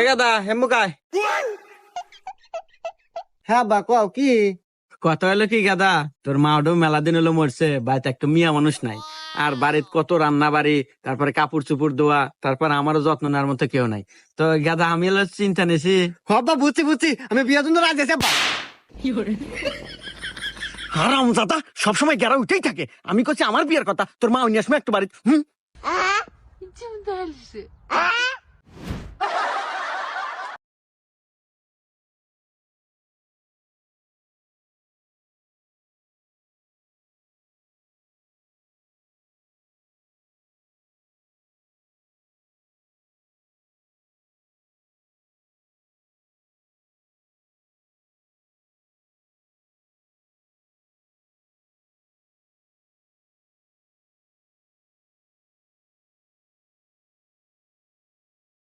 এ গাদা হেমুকায় হ্যাঁ বা কও কি? কথা হলো কি গাদা, তোর মা ওটাও মেলা দিন হলো মরছে, বাড়িতে একটা মিয়া মানুষ নাই। আর বাড়িতে কত রান্না বাড়ি, তারপরে কাপড় চুপড় ধোয়া, তারপর আমারও যত্ন নেওয়ার মতো কেউ নাই। তো গাদা আমি হলো চিন্তা নিছি। হবা বুঝছি আমি বিয়ার জন্য রাজি আছি আব্বা। হারাম জাদা সবসময় গেরা উঠেই থাকে। আমি করছি আমার বিয়ের কথা, তোর মা অন্য সময় একটু বাড়ি। Идем дальше.